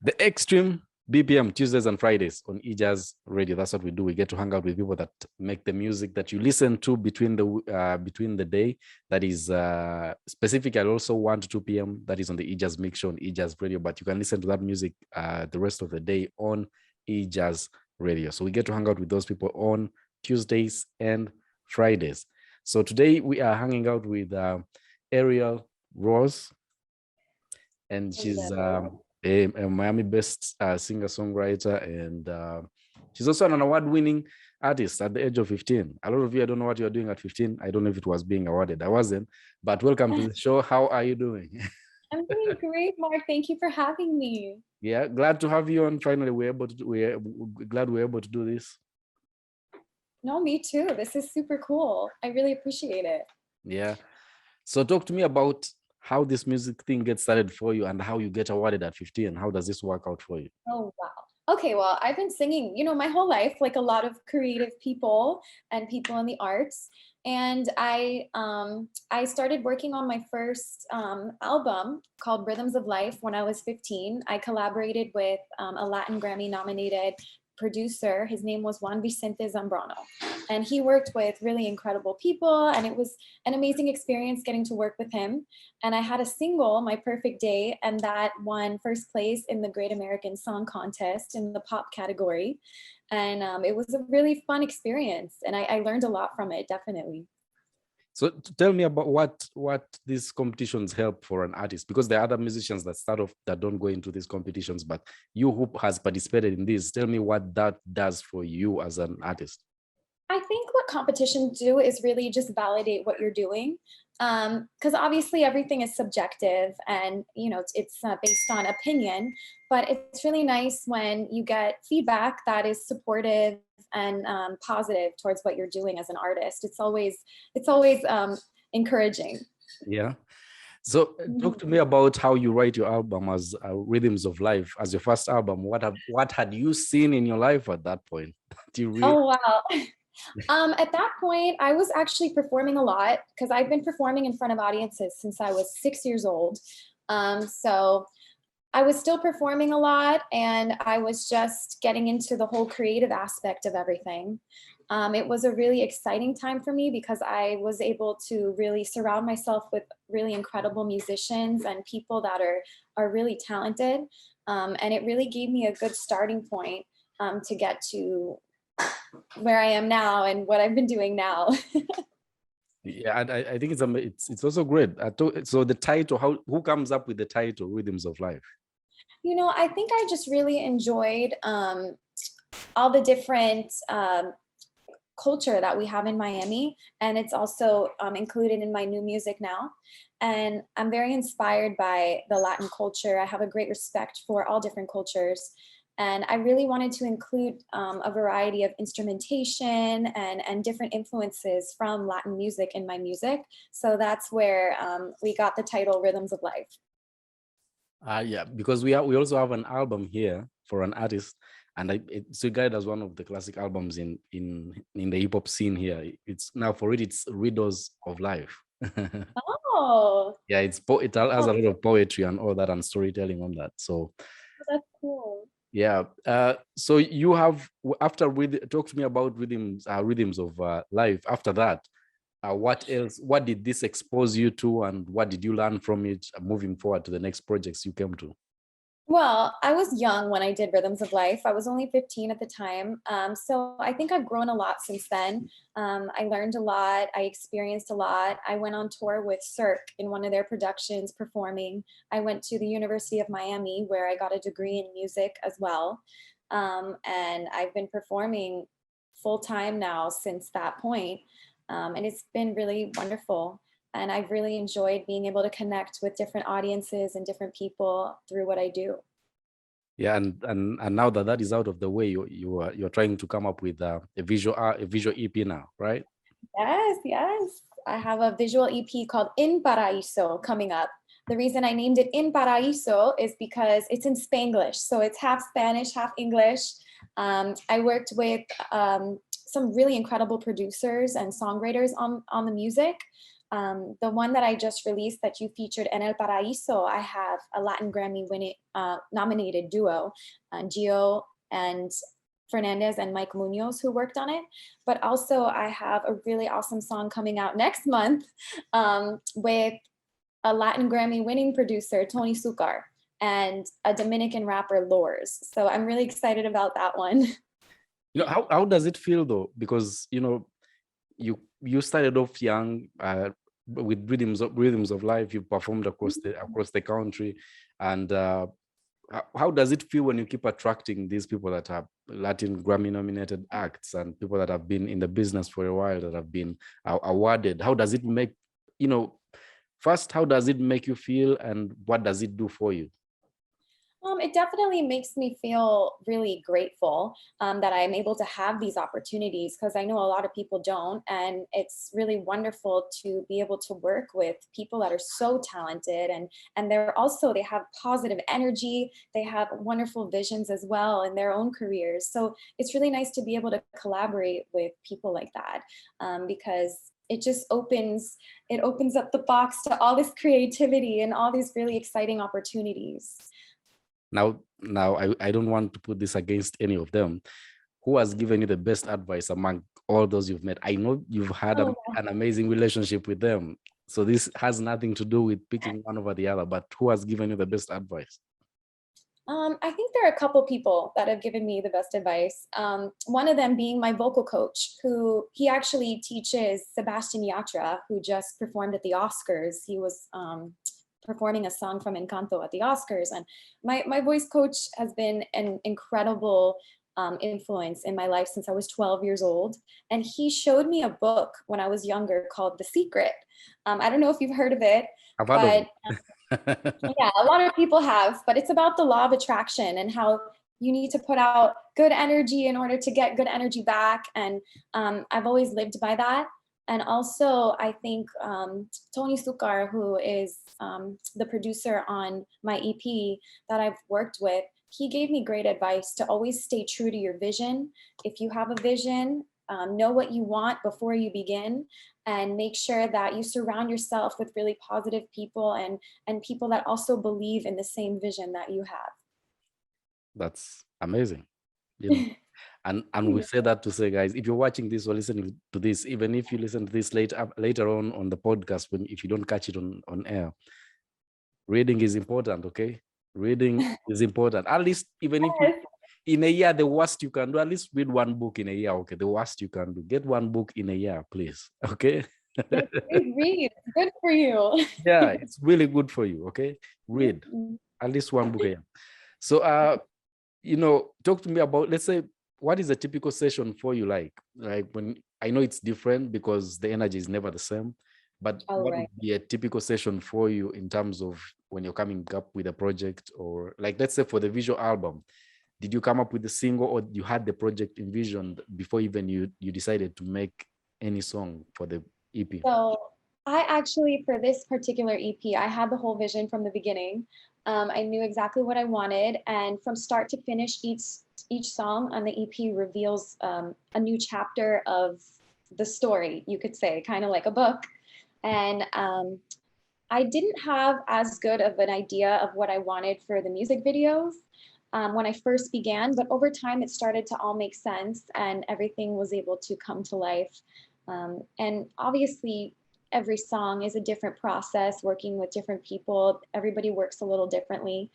The Xtreme BPM, Tuesdays and Fridays on eJazz Radio. That's what we do. We get to hang out with people that make the music that you listen to between the day. That is specifically also 1 to 2 p.m. That is on the eJazz Mix Show on eJazz Radio. But you can listen to that music the rest of the day on eJazz Radio. So we get to hang out with those people on Tuesdays and Fridays. So today we are hanging out with Ariel Rose, and she's a Miami-based singer-songwriter, and she's also an award-winning artist at the age of 15. A lot of you, I don't know what you're doing at 15. I don't know if it was being awarded. I wasn't, but welcome to the show. How are you doing? I'm doing great, Mark. Thank you for having me. Yeah, glad to have you on. Finally, we're glad we're able to do this. No, me too. This is super cool. I really appreciate it. Yeah. So talk to me about how this music thing gets started for you and how you get awarded at 15. How does this work out for you? Oh, wow. Okay, well, I've been singing, my whole life, like a lot of creative people and people in the arts. And I started working on my first album called Rhythms of Life when I was 15. I collaborated with a Latin Grammy nominated producer. His name was Juan Vicente Zambrano, and he worked with really incredible people, and it was an amazing experience getting to work with him. And I had a single, My Perfect Day, and that won first place in the Great American Song Contest in the pop category. And it was a really fun experience, and I learned a lot from it, definitely. So tell me about what these competitions help for an artist, because there are other musicians that start off that don't go into these competitions, but you who has participated in this, tell me what that does for you as an artist. I think what competitions do is really just validate what you're doing. Because obviously everything is subjective and, it's based on opinion, but it's really nice when you get feedback that is supportive and positive towards what you're doing as an artist. It's always encouraging. Yeah. So talk to me about how you write your album as Rhythms of Life as your first album. What had you seen in your life at that point? Do you really? Oh, wow. At that point, I was actually performing a lot because I've been performing in front of audiences since I was 6 years old. So I was still performing a lot, and I was just getting into the whole creative aspect of everything. It was a really exciting time for me because I was able to really surround myself with really incredible musicians and people that are really talented. And it really gave me a good starting point to get to where I am now and what I've been doing now. Yeah, and I think it's also great. So the title, who comes up with the title Rhythms of Life? I think I just really enjoyed all the different culture that we have in Miami, and it's also included in my new music now. And I'm very inspired by the Latin culture. I have a great respect for all different cultures. And I really wanted to include a variety of instrumentation and different influences from Latin music in my music. So that's where we got the title Rhythms of Life. Yeah, because we also have an album here for an artist, and it's regarded as one of the classic albums in the hip hop scene here. It's Riddles of Life. Oh. Yeah, it has a lot of poetry and all that and storytelling on that. So that's cool. Yeah. So you have, talk to me about Rhythms of Life. After that, what else? What did this expose you to, and what did you learn from it moving forward to the next projects you came to? Well, I was young when I did Rhythms of Life. I was only 15 at the time. So I think I've grown a lot since then. I learned a lot. I experienced a lot. I went on tour with Cirque in one of their productions performing. I went to the University of Miami where I got a degree in music as well. And I've been performing full time now since that point. And it's been really wonderful. And I've really enjoyed being able to connect with different audiences and different people through what I do. Yeah, and now that is out of the way, you're trying to come up with a visual EP now, right? Yes. I have a visual EP called In Paraíso coming up. The reason I named it In Paraíso is because it's in Spanglish, so it's half Spanish, half English. I worked with some really incredible producers and songwriters on the music. The one that I just released that you featured, En El Paraíso, I have a Latin Grammy winning nominated duo, Gio and Fernandez and Mike Muñoz, who worked on it. But also I have a really awesome song coming out next month with a Latin Grammy winning producer, Tony Succar, and a Dominican rapper, Lors. So I'm really excited about that one. You know, how does it feel though? Because, you know, you started off young with rhythms of life. You performed across the country, and how does it feel when you keep attracting these people that are Latin Grammy nominated acts and people that have been in the business for a while, that have been awarded? How does it make, you know, first, how does it make you feel, and what does it do for you? It definitely makes me feel really grateful that I'm able to have these opportunities, because I know a lot of people don't. And it's really wonderful to be able to work with people that are so talented, and they have positive energy. They have wonderful visions as well in their own careers. So it's really nice to be able to collaborate with people like that, because it just opens up the box to all this creativity and all these really exciting opportunities. Now, I don't want to put this against any of them. Who has given you the best advice among all those you've met? I know you've had an amazing relationship with them, so this has nothing to do with picking one over the other, but who has given you the best advice? I think there are a couple people that have given me the best advice. One of them being my vocal coach, who he actually teaches Sebastian Yatra, who just performed at the Oscars. He was performing a song from Encanto at the Oscars. And my voice coach has been an incredible influence in my life since I was 12 years old. And he showed me a book when I was younger called The Secret. I don't know if you've heard of it, I've heard of it. Yeah, a lot of people have, but it's about the law of attraction and how you need to put out good energy in order to get good energy back. And I've always lived by that. And also, I think Tony Succar, who is the producer on my EP that I've worked with, he gave me great advice to always stay true to your vision. If you have a vision, know what you want before you begin, and make sure that you surround yourself with really positive people and people that also believe in the same vision that you have. That's amazing. You know. And we say that to say, guys, if you're watching this or listening to this, even if you listen to this later on the podcast, if you don't catch it on air, reading is important, okay? Reading is important. At least, even if in a year, the worst you can do, at least read one book in a year, okay? The worst you can do, get one book in a year, please, okay? Read, good for you. Yeah, it's really good for you, okay? Read at least one book a year. So, you know, talk to me about, let's say, what is a typical session for you like? Like, when I know it's different because the energy is never the same, but what would be a typical session for you in terms of when you're coming up with a project? Or like, let's say for the visual album, did you come up with the single, or you had the project envisioned before even you decided to make any song for the EP? So I actually, for this particular EP, I had the whole vision from the beginning. I knew exactly what I wanted, and from start to finish, each song on the EP reveals a new chapter of the story, you could say, kind of like a book. And I didn't have as good of an idea of what I wanted for the music videos when I first began, but over time it started to all make sense and everything was able to come to life. And obviously, every song is a different process, working with different people. Everybody works a little differently.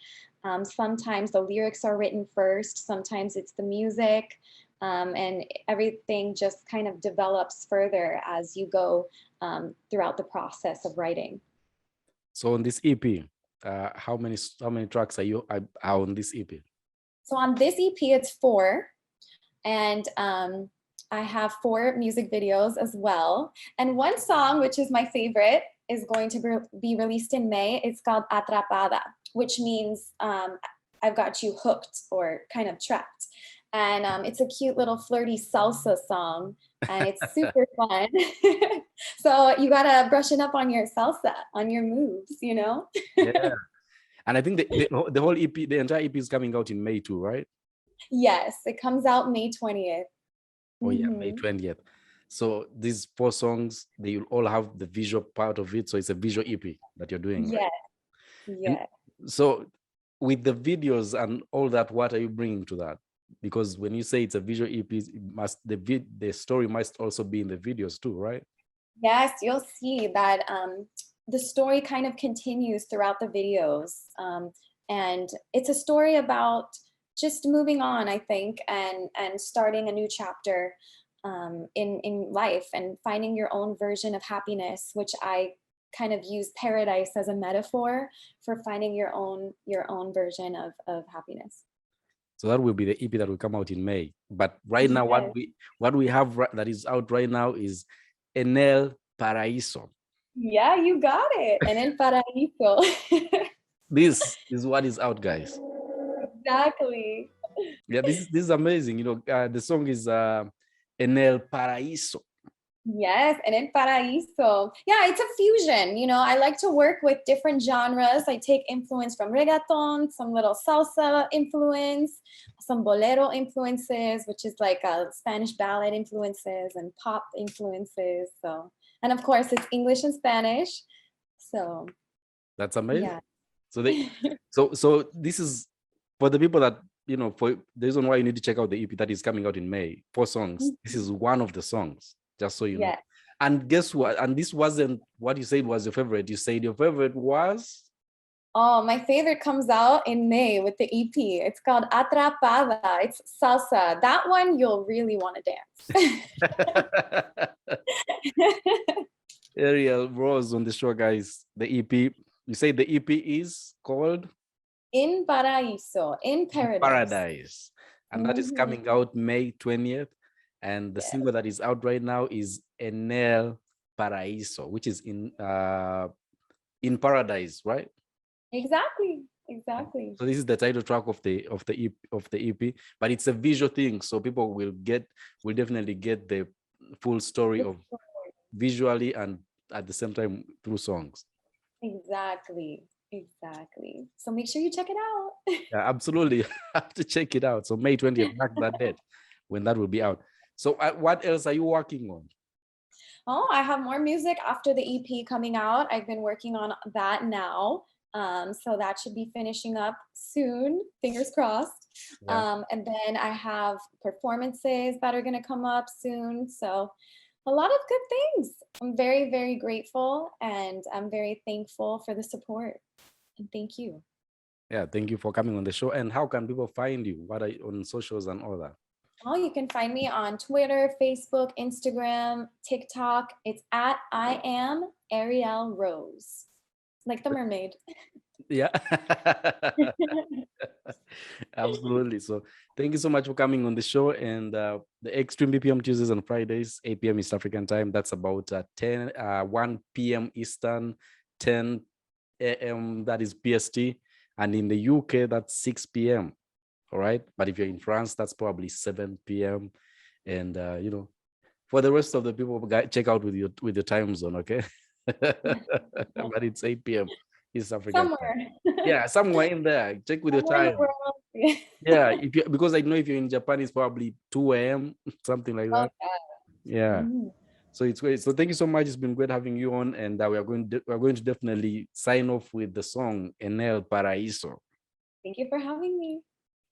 Sometimes the lyrics are written first, sometimes it's the music, and everything just kind of develops further as you go throughout the process of writing. So on this EP, how many tracks are on this EP? So on this EP, it's 4, and I have 4 music videos as well. And one song, which is my favorite, is going to be released in May. It's called Atrapada, which means I've got you hooked or kind of trapped. And it's a cute little flirty salsa song, and it's super fun. So you gotta brush it up on your salsa, on your moves, you know? Yeah. And I think the whole EP, the entire EP is coming out in May too, right? Yes, it comes out May 20th. Oh yeah, May 20th. So these 4 songs, they will all have the visual part of it. So it's a visual EP that you're doing. Yes. Right? Yeah. So with the videos and all that, what are you bringing to that? Because when you say it's a visual EP, it must the story must also be in the videos too, right? Yes, you'll see that the story kind of continues throughout the videos. And it's a story about just moving on, I think, and starting a new chapter in life and finding your own version of happiness, which I kind of use paradise as a metaphor for finding your own version of happiness. So that will be the EP that will come out in May. But right now, what we have that is out right now is Enel Paraíso. Yeah, you got it. And El Paraíso. This is what is out, guys. Exactly. Yeah, this is amazing. You know, the song is Enel Paraíso. Yes, and in Paraíso. Yeah, it's a fusion. You know, I like to work with different genres. I take influence from reggaeton, some little salsa influence, some bolero influences, which is like Spanish ballad influences and pop influences. So, and of course, it's English and Spanish. So that's amazing. Yeah. So this is for the people that, you know, for the reason why you need to check out the EP that is coming out in May. 4 songs. This is one of the songs. Just so you know. And guess what? And this wasn't what you said was your favorite. You said your favorite was? Oh, my favorite comes out in May with the EP. It's called Atrapada. It's salsa. That one you'll really want to dance. Ariel Rose on the show, guys. The EP. You say the EP is called? In Paraíso, in Paradise. And that is coming out May 20th. And the single that is out right now is Enel Paraíso, which is in Paradise, right? Exactly. So this is the title track of the EP, but it's a visual thing, so people will definitely get the full story of visually and at the same time through songs. Exactly. So make sure you check it out. Yeah, absolutely. Have to check it out. So May 20th, mark that date when that will be out. So what else are you working on? Oh, I have more music after the EP coming out. I've been working on that now. So that should be finishing up soon, fingers crossed. And then I have performances that are going to come up soon. So a lot of good things. I'm very, very grateful, and I'm very thankful for the support. And thank you. Yeah, thank you for coming on the show. And how can people find you? What are you on socials and all that? Oh, you can find me on Twitter, Facebook, Instagram, TikTok. It's at I am Ariel Rose, like the mermaid. Yeah. Absolutely. So thank you so much for coming on the show. And the Xtreme Bpm Tuesdays and Fridays, 8 p.m. East African time. That's about 1 p.m. Eastern, 10 a.m. that is PST. And in the UK, that's 6 p.m. All right. But if you're in France, that's probably 7 p.m. And, you know, for the rest of the people, check out with your time zone, okay? But it's 8 p.m. East Africa. Somewhere. Yeah, somewhere in there. Check with your time. Yeah, because I know if you're in Japan, it's probably 2 a.m., something like that. Okay. Yeah. So it's great. So thank you so much. It's been great having you on, and we're going to definitely sign off with the song Enel Paraíso. Thank you for having me.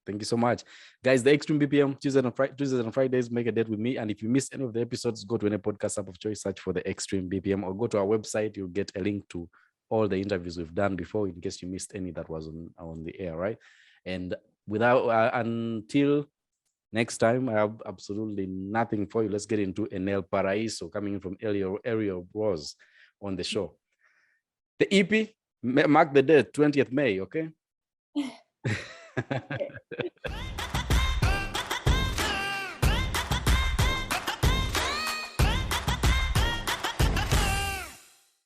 Thank you so much. Guys, the Xtreme Bpm Tuesdays and Fridays, make a date with me. And if you miss any of the episodes, go to any podcast app of choice, search for the Xtreme Bpm, or go to our website. You'll get a link to all the interviews we've done before, in case you missed any that was on the air, right? And until next time, I have absolutely nothing for you. Let's get into Enel Paraíso, coming in from Ariel Rose on the show. The EP, mark the date, 20th May, okay? Okay.